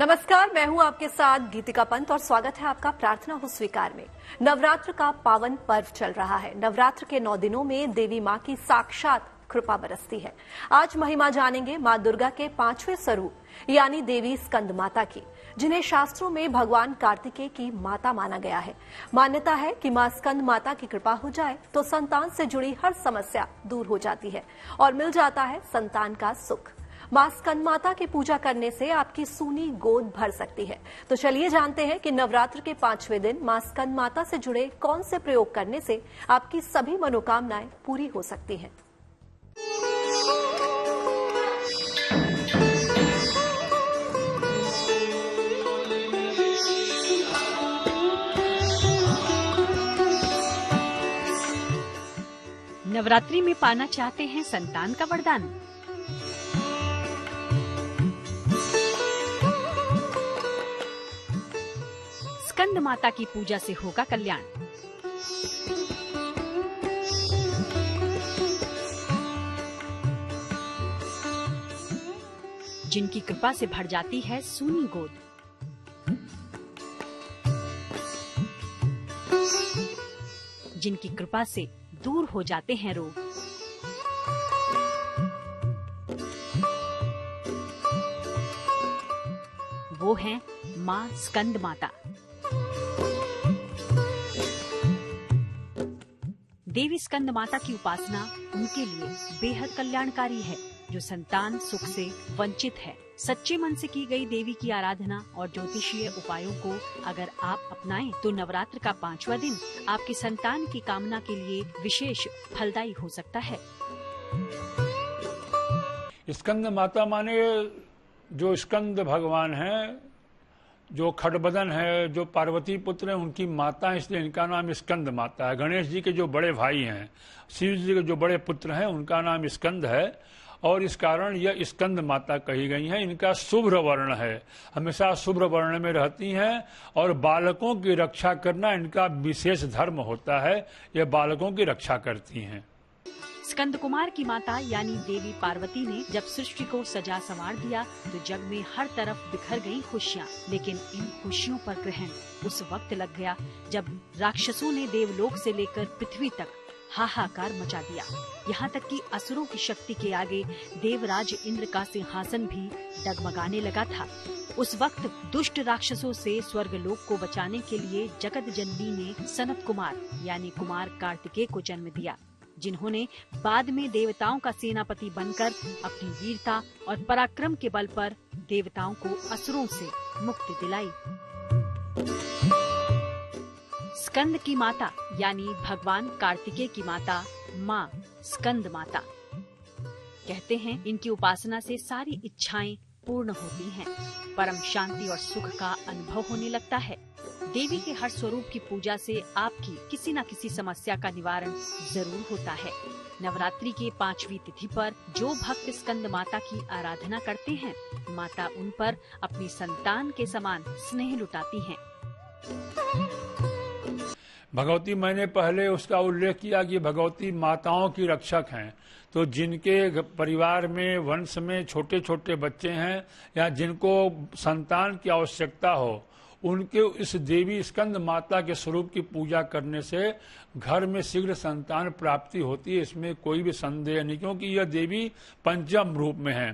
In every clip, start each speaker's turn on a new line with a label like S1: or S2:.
S1: नमस्कार, मैं हूं आपके साथ गीतिका पंत और स्वागत है आपका प्रार्थना हो स्वीकार में। नवरात्र का पावन पर्व चल रहा है। नवरात्र के 9 दिनों में देवी मां की साक्षात कृपा बरसती है। आज महिमा जानेंगे मां दुर्गा के 5वें स्वरूप यानी देवी स्कंद माता की, जिन्हें शास्त्रों में भगवान कार्तिकेय की माता माना गया है। मान्यता है कि मां स्कंद माता की कृपा हो जाए तो संतान से जुड़ी हर समस्या दूर हो जाती है और मिल जाता है संतान का सुख। मां स्कंद माता की पूजा करने से आपकी सूनी गोद भर सकती है। तो चलिए जानते हैं कि नवरात्र के 5वें दिन मां स्कंद माता से जुड़े कौन से प्रयोग करने से आपकी सभी मनोकामनाएं पूरी हो सकती हैं।
S2: नवरात्रि में पाना चाहते हैं संतान का वरदान? स्कंद माता की पूजा से होगा कल्याण। जिनकी कृपा से भर जाती है सूनी गोद, जिनकी कृपा से दूर हो जाते हैं रोग, वो हैं मां स्कंद माता। देवी स्कंद माता की उपासना उनके लिए बेहद कल्याणकारी है जो संतान सुख से वंचित है। सच्चे मन से की गई देवी की आराधना और ज्योतिषीय उपायों को अगर आप अपनाएं तो नवरात्र का 5वां दिन आपकी संतान की कामना के लिए विशेष फलदायी हो सकता है।
S3: स्कंद माता माने जो स्कंद भगवान हैं, जो खड़बदन है, जो पार्वती पुत्र हैं, उनकी माता है, इसलिए इनका नाम स्कंद माता है। गणेश जी के जो बड़े भाई हैं, शिव जी के जो बड़े पुत्र हैं, उनका नाम स्कंद है और इस कारण यह स्कंद माता कही गई हैं। इनका शुभ्र वर्ण है, हमेशा शुभ्र वर्ण में रहती हैं और बालकों की रक्षा करना इनका विशेष धर्म होता है। यह बालकों की रक्षा करती हैं।
S2: स्कंद कुमार की माता यानी देवी पार्वती ने जब सृष्टि को सजा संवार दिया तो जग में हर तरफ बिखर गई खुशियाँ। लेकिन इन खुशियों पर ग्रहण उस वक्त लग गया जब राक्षसों ने देवलोक से लेकर पृथ्वी तक हाहाकार मचा दिया। यहाँ तक कि असुरों की शक्ति के आगे देवराज इंद्र का सिंहासन भी डगमगाने लगा था। उस वक्त दुष्ट राक्षसों से स्वर्गलोक को बचाने के लिए जगत जननी ने सनत कुमार यानी कुमार कार्तिकेय को जन्म दिया, जिन्होंने बाद में देवताओं का सेनापति बनकर अपनी वीरता और पराक्रम के बल पर देवताओं को असुरों से मुक्ति दिलाई। स्कंद की माता यानी भगवान कार्तिकेय की माता माँ स्कंद माता। कहते हैं इनकी उपासना से सारी इच्छाएं पूर्ण होती हैं, परम शांति और सुख का अनुभव होने लगता है। देवी के हर स्वरूप की पूजा से आपकी किसी न किसी समस्या का निवारण जरूर होता है। नवरात्रि के 5वीं तिथि पर जो भक्त स्कंद माता की आराधना करते हैं, माता उन पर अपनी संतान के समान स्नेह लुटाती हैं।
S3: भगवती, मैंने पहले उसका उल्लेख किया कि भगवती माताओं की रक्षक हैं। तो जिनके परिवार में वंश में छोटे छोटे बच्चे हैं या जिनको संतान की आवश्यकता हो, उनके इस देवी स्कंद माता के स्वरूप की पूजा करने से घर में शीघ्र संतान प्राप्ति होती है। इसमें कोई भी संदेह नहीं, क्योंकि यह देवी पंचम रूप में है।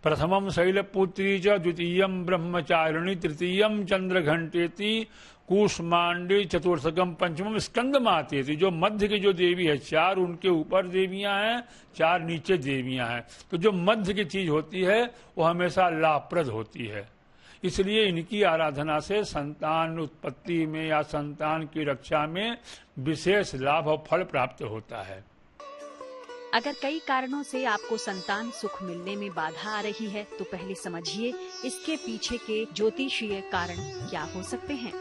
S3: प्रथमम शैलपुत्री च, द्वितीयम ब्रह्मचारिणी, तृतीयम चंद्रघंटेति, कूष्मांडी, चतुर्थकम पंचमम स्कंद मातेति। जो मध्य की जो देवी है, 4 उनके ऊपर देवियां हैं, 4 नीचे देवियां हैं। तो जो मध्य की चीज होती है वो हमेशा लाभप्रद होती है। इसलिए इनकी आराधना से संतान उत्पत्ति में या संतान की रक्षा में विशेष लाभ और फल प्राप्त होता है।
S2: अगर कई कारणों से आपको संतान सुख मिलने में बाधा आ रही है तो पहले समझिए इसके पीछे के ज्योतिषीय कारण क्या हो सकते हैं।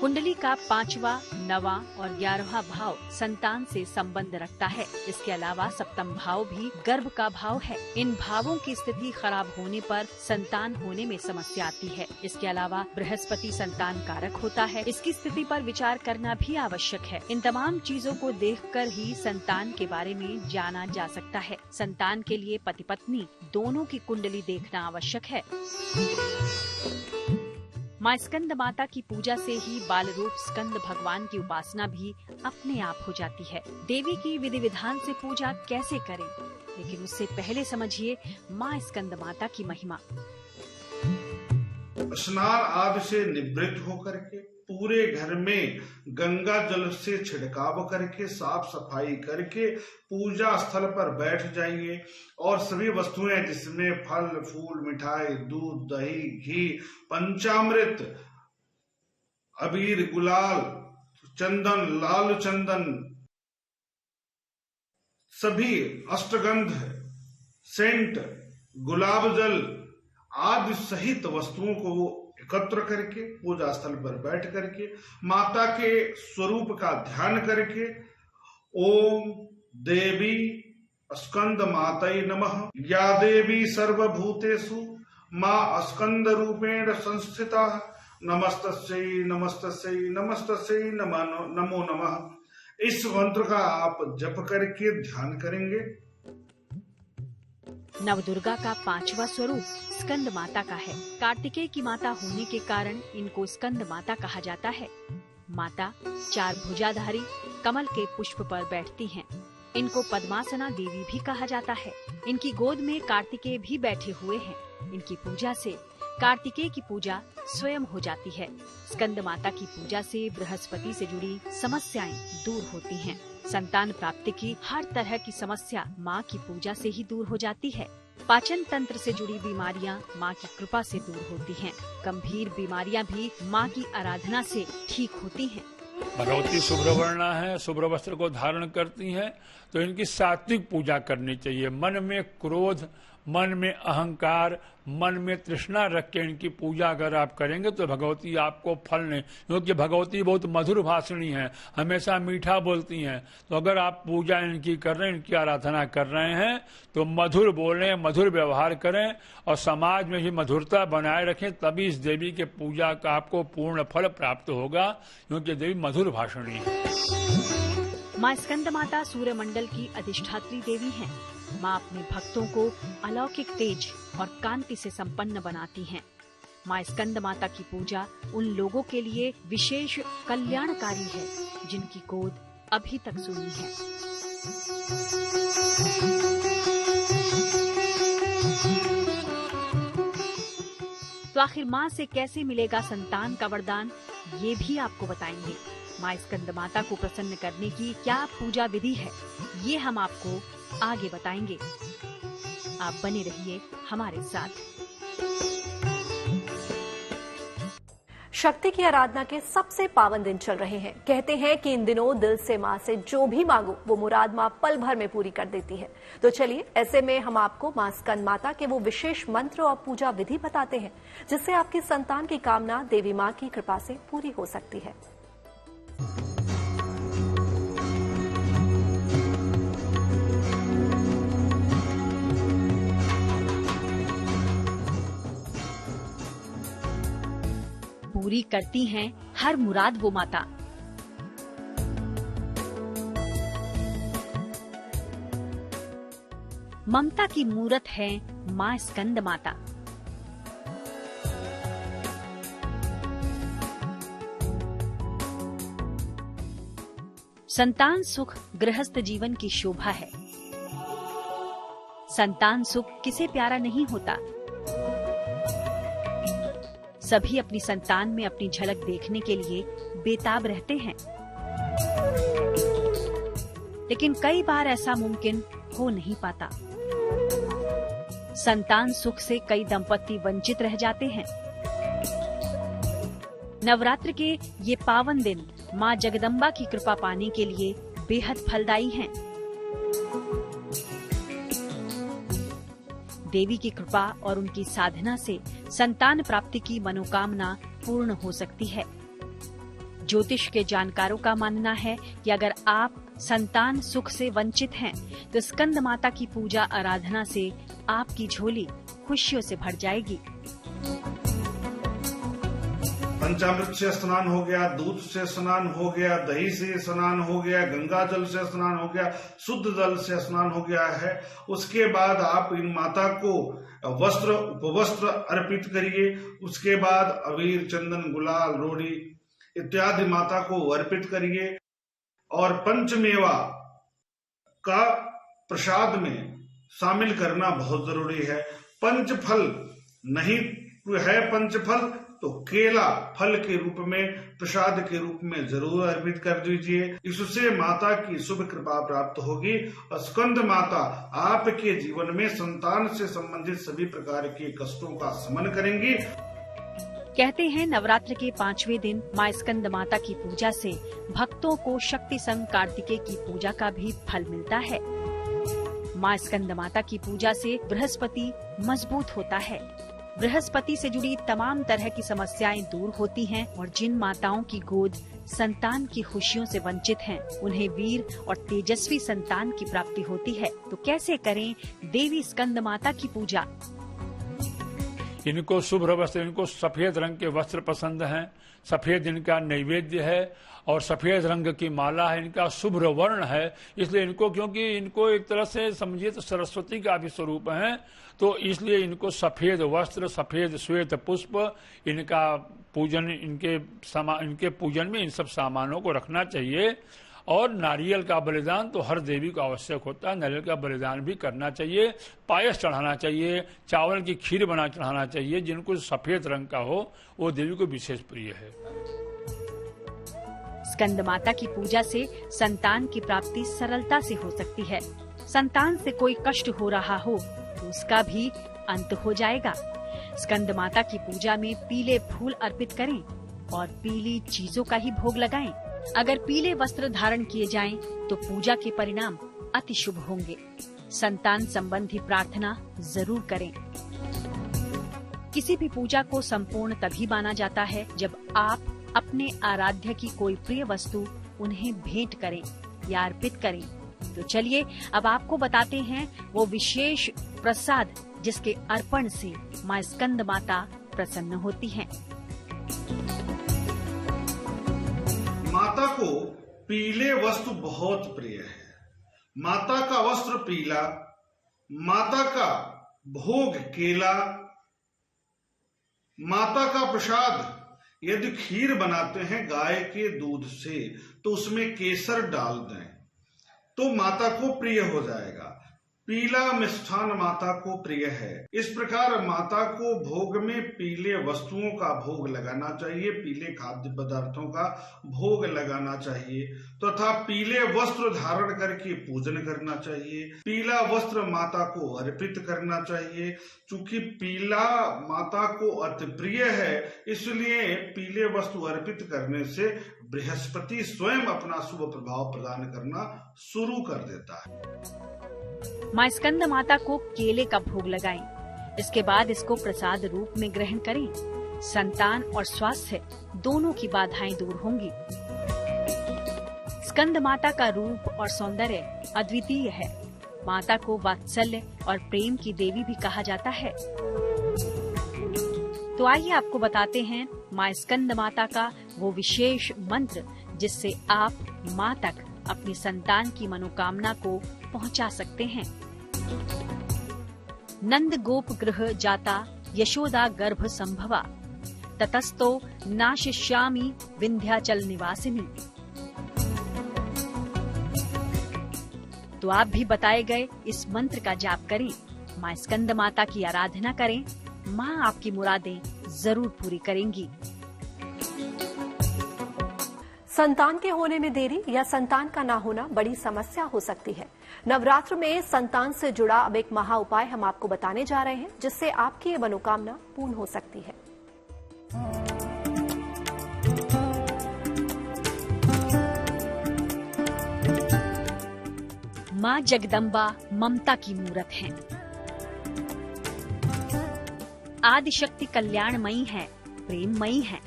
S2: कुंडली का 5वां, 9वां और 11वां भाव संतान से संबंध रखता है। इसके अलावा 7वां भाव भी गर्भ का भाव है। इन भावों की स्थिति खराब होने पर संतान होने में समस्या आती है। इसके अलावा बृहस्पति संतान कारक होता है। इसकी स्थिति पर विचार करना भी आवश्यक है। इन तमाम चीजों को देखकर ही संतान के बारे में जाना जा सकता है। संतान के लिए पति पत्नी दोनों की कुंडली देखना आवश्यक है। माँ स्कंद माता की पूजा से ही बाल रूप स्कंद भगवान की उपासना भी अपने आप हो जाती है। देवी की विधि विधान से पूजा कैसे करें, लेकिन उससे पहले समझिए माँ स्कंद माता की महिमा।
S4: स्नान आदि से निवृत्त होकर के पूरे घर में गंगा जल से छिड़काव करके साफ सफाई करके पूजा स्थल पर बैठ जाइए और सभी वस्तुएं जिसमें फल फूल मिठाई दूध दही घी पंचामृत अबीर गुलाल चंदन लाल चंदन सभी अष्टगंध सेंट गुलाब जल आदि सहित वस्तुओं को एकत्र करके पूजा स्थल पर बैठ करके माता के स्वरूप का ध्यान करके ओम देवी स्कंद मातै नमः या देवी सर्वभूतेषु मां स्कंद रूपेण संस्थिता नमस्तस्यै नमस्तस्यै नमस्तस्यै नमो नमः। इस मंत्र का आप जप करके ध्यान करेंगे।
S2: नवदुर्गा का 5वां स्वरूप स्कंद माता का है। कार्तिकेय की माता होने के कारण इनको स्कंद माता कहा जाता है। माता 4 भुजाधारी कमल के पुष्प पर बैठती हैं। इनको पद्मासना देवी भी कहा जाता है। इनकी गोद में कार्तिकेय भी बैठे हुए हैं। इनकी पूजा से कार्तिकेय की पूजा स्वयं हो जाती है। स्कंद माता की पूजा से बृहस्पति से जुड़ी समस्याएं दूर होती हैं। संतान प्राप्ति की हर तरह की समस्या माँ की पूजा से ही दूर हो जाती है। पाचन तंत्र से जुड़ी बीमारियाँ माँ की कृपा से दूर होती हैं। गंभीर बीमारियाँ भी माँ की आराधना से ठीक होती हैं।
S3: भगवती शुभ्रवर्णा है, शुभ्र वस्त्र को धारण करती हैं, तो इनकी सात्विक पूजा करनी चाहिए। मन में क्रोध, मन में अहंकार, मन में तृष्णा रख के इनकी पूजा अगर आप करेंगे तो भगवती आपको फल नहीं, क्योंकि भगवती बहुत मधुर भाषिणी है, हमेशा मीठा बोलती हैं। तो अगर आप पूजा इनकी कर रहे हैं, इनकी आराधना कर रहे हैं, तो मधुर बोलें, मधुर व्यवहार करें और समाज में ही मधुरता बनाए रखें, तभी इस देवी के पूजा का आपको पूर्ण फल प्राप्त होगा, क्योंकि देवी मधुर भाषिणी है।
S2: माँ स्कंद माता सूर्य मंडल की अधिष्ठात्री देवी हैं। माँ अपने भक्तों को अलौकिक तेज और कांति से संपन्न बनाती हैं। माँ स्कंद माता की पूजा उन लोगों के लिए विशेष कल्याणकारी है जिनकी गोद अभी तक सूनी है। तो आखिर माँ से कैसे मिलेगा संतान का वरदान, ये भी आपको बताएंगे। माँ स्कंद माता को प्रसन्न करने की क्या पूजा विधि है, ये हम आपको आगे बताएंगे। आप बने रहिए हमारे साथ।
S1: शक्ति की आराधना के सबसे पावन दिन चल रहे हैं। कहते हैं कि इन दिनों दिल से माँ से जो भी मांगो वो मुराद माँ पल भर में पूरी कर देती है। तो चलिए ऐसे में हम आपको माँ स्कंद माता के वो विशेष मंत्र और पूजा विधि बताते हैं जिससे आपकी संतान की कामना देवी माँ की कृपा से पूरी हो सकती है।
S2: पूरी करती हैं हर मुराद वो माता। ममता की मूरत है माँ स्कंद माता। संतान सुख गृहस्थ जीवन की शोभा है। संतान सुख किसे प्यारा नहीं होता। सभी अपनी संतान में अपनी झलक देखने के लिए बेताब रहते हैं, लेकिन कई बार ऐसा मुमकिन हो नहीं पाता। संतान सुख से कई दंपति वंचित रह जाते हैं। नवरात्र के ये पावन दिन माँ जगदम्बा की कृपा पाने के लिए बेहद फलदायी हैं। देवी की कृपा और उनकी साधना से संतान प्राप्ति की मनोकामना पूर्ण हो सकती है। ज्योतिष के जानकारों का मानना है कि अगर आप संतान सुख से वंचित हैं, तो स्कंद माता की पूजा आराधना से आपकी झोली खुशियों से भर जाएगी।
S4: पंचामृत से स्नान हो गया, दूध से स्नान हो गया, दही से स्नान हो गया, गंगा जल से स्नान हो गया, शुद्ध जल से स्नान हो गया है। उसके बाद आप इन माता को वस्त्र उपवस्त्र अर्पित करिए। उसके बाद अबीर, चंदन, गुलाल, रोड़ी इत्यादि माता को अर्पित करिए। और पंचमेवा का प्रसाद में शामिल करना बहुत जरूरी है। पंचफल नहीं है पंचफल तो केला फल के रूप में, प्रसाद के रूप में जरूर अर्पित कर दीजिए। इससे माता की शुभ कृपा प्राप्त होगी और स्कंद माता आपके जीवन में संतान से संबंधित सभी प्रकार के कष्टों का शमन करेंगी।
S2: कहते हैं नवरात्र के 5वें दिन माँ स्कंद माता की पूजा से भक्तों को शक्ति संग कार्तिकेय की पूजा का भी फल मिलता है। माँ स्कंद माता की पूजा से बृहस्पति मजबूत होता है। बृहस्पति से जुड़ी तमाम तरह की समस्याएं दूर होती हैं और जिन माताओं की गोद संतान की खुशियों से वंचित हैं, उन्हें वीर और तेजस्वी संतान की प्राप्ति होती है। तो कैसे करें देवी स्कंद माता की पूजा?
S3: इनको शुभ्र वस्त्र, इनको सफेद रंग के वस्त्र पसंद हैं, सफेद इनका नैवेद्य है और सफेद रंग की माला है, इनका शुभ्र वर्ण है। इसलिए इनको, क्योंकि इनको एक तरह से समझिए तो सरस्वती का भी स्वरूप है, तो इसलिए इनको सफेद वस्त्र, सफेद श्वेत पुष्प, इनका पूजन, इनके पूजन में इन सब सामानों को रखना चाहिए। और नारियल का बलिदान तो हर देवी को आवश्यक होता है, नारियल का बलिदान भी करना चाहिए। पायस चढ़ाना चाहिए, चावल की खीर बना चढ़ाना चाहिए। जिनको सफेद रंग का हो वो देवी को विशेष प्रिय है।
S2: स्कंद माता की पूजा से संतान की प्राप्ति सरलता से हो सकती है। संतान से कोई कष्ट हो रहा हो तो उसका भी अंत हो जाएगा। स्कंद माता की पूजा में पीले फूल अर्पित करें और पीली चीजों का ही भोग लगाएं। अगर पीले वस्त्र धारण किए जाएं तो पूजा के परिणाम अति शुभ होंगे। संतान संबंधी प्रार्थना जरूर करें। किसी भी पूजा को संपूर्ण तभी माना जाता है जब आप अपने आराध्य की कोई प्रिय वस्तु उन्हें भेंट करें या अर्पित करें। तो चलिए अब आपको बताते हैं वो विशेष प्रसाद जिसके अर्पण से माँ स्कंद माता प्रसन्न होती हैं।
S4: माता को पीले वस्त्र बहुत प्रिय है। माता का वस्त्र पीला, माता का भोग केला, माता का प्रसाद यदि खीर बनाते हैं गाय के दूध से तो उसमें केसर डाल दें तो माता को प्रिय हो जाएगा। पीला मिष्ठान माता को प्रिय है। इस प्रकार माता को भोग में पीले वस्तुओं का भोग लगाना चाहिए, पीले खाद्य पदार्थों का भोग लगाना चाहिए तथा पीले वस्त्र धारण करके पूजन करना चाहिए। पीला वस्त्र माता को अर्पित करना चाहिए। चूंकि पीला माता को अति प्रिय है, इसलिए पीले वस्तु अर्पित करने से बृहस्पति स्वयं अपना शुभ प्रभाव प्रदान करना शुरू कर देता है।
S2: माँ स्कंद माता को केले का भोग लगाएं। इसके बाद इसको प्रसाद रूप में ग्रहण करें। संतान और स्वास्थ्य दोनों की बाधाएं दूर होंगी। स्कंद माता का रूप और सौंदर्य अद्वितीय है। माता को वात्सल्य और प्रेम की देवी भी कहा जाता है। तो आइए आपको बताते हैं माँ स्कंद माता का वो विशेष मंत्र जिससे आप माँ तक अपनी संतान की मनोकामना को पहुंचा सकते हैं। नंद गोप गृह जाता यशोदा गर्भ संभवा, ततस्तो नाशिष्यामि विंध्याचल निवासिनी। तो आप भी बताए गए इस मंत्र का जाप करें, माँ स्कंद माता की आराधना करें। माँ आपकी मुरादें जरूर पूरी करेंगी।
S1: संतान के होने में देरी या संतान का ना होना बड़ी समस्या हो सकती है। नवरात्र में संतान से जुड़ा अब एक महा उपाय हम आपको बताने जा रहे हैं जिससे आपकी ये मनोकामना पूर्ण हो सकती है।
S2: माँ जगदम्बा ममता की मूरत है। आदिशक्ति कल्याणमयी है, प्रेममयी है।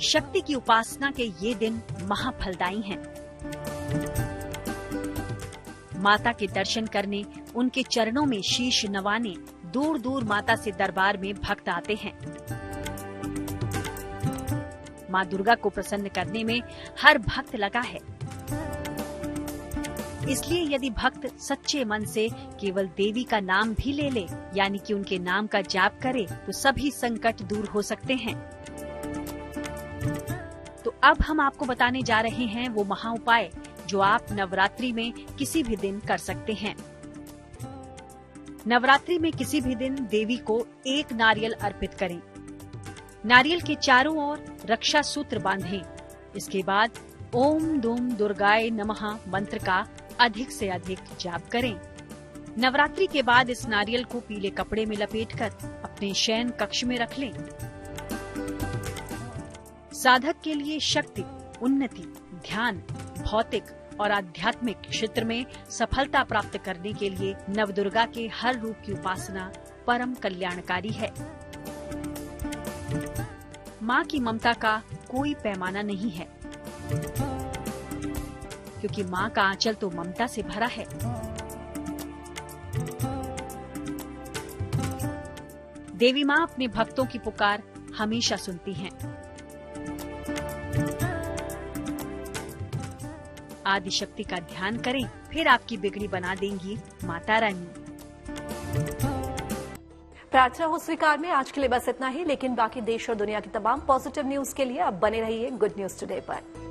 S2: शक्ति की उपासना के ये दिन महाफलदायी हैं। माता के दर्शन करने, उनके चरणों में शीश नवाने दूर दूर माता से दरबार में भक्त आते हैं। माँ दुर्गा को प्रसन्न करने में हर भक्त लगा है। इसलिए यदि भक्त सच्चे मन से केवल देवी का नाम भी ले ले, यानी कि उनके नाम का जाप करे, तो सभी संकट दूर हो सकते हैं। तो अब हम आपको बताने जा रहे हैं वो महा उपाय जो आप नवरात्रि में किसी भी दिन कर सकते हैं। नवरात्रि में किसी भी दिन देवी को एक नारियल अर्पित करें। नारियल के चारों ओर रक्षा सूत्र बांधें। इसके बाद ओम दुम दुर्गाय नमः मंत्र का अधिक से अधिक जाप करें। नवरात्रि के बाद इस नारियल को पीले कपड़े में लपेटकर अपने शयन कक्ष में रख लें। साधक के लिए शक्ति, उन्नति, ध्यान, भौतिक और आध्यात्मिक क्षेत्र में सफलता प्राप्त करने के लिए नवदुर्गा के हर रूप की उपासना परम कल्याणकारी है। माँ की ममता का कोई पैमाना नहीं है, क्योंकि माँ का आंचल तो ममता से भरा है। देवी माँ अपने भक्तों की पुकार हमेशा सुनती हैं। आदि शक्ति का ध्यान करें, फिर आपकी बिगड़ी बना देंगी माता रानी।
S1: प्रार्थना हो स्वीकार में आज के लिए बस इतना ही, लेकिन बाकी देश और दुनिया की तमाम पॉजिटिव न्यूज के लिए आप बने रहिए गुड न्यूज टुडे पर।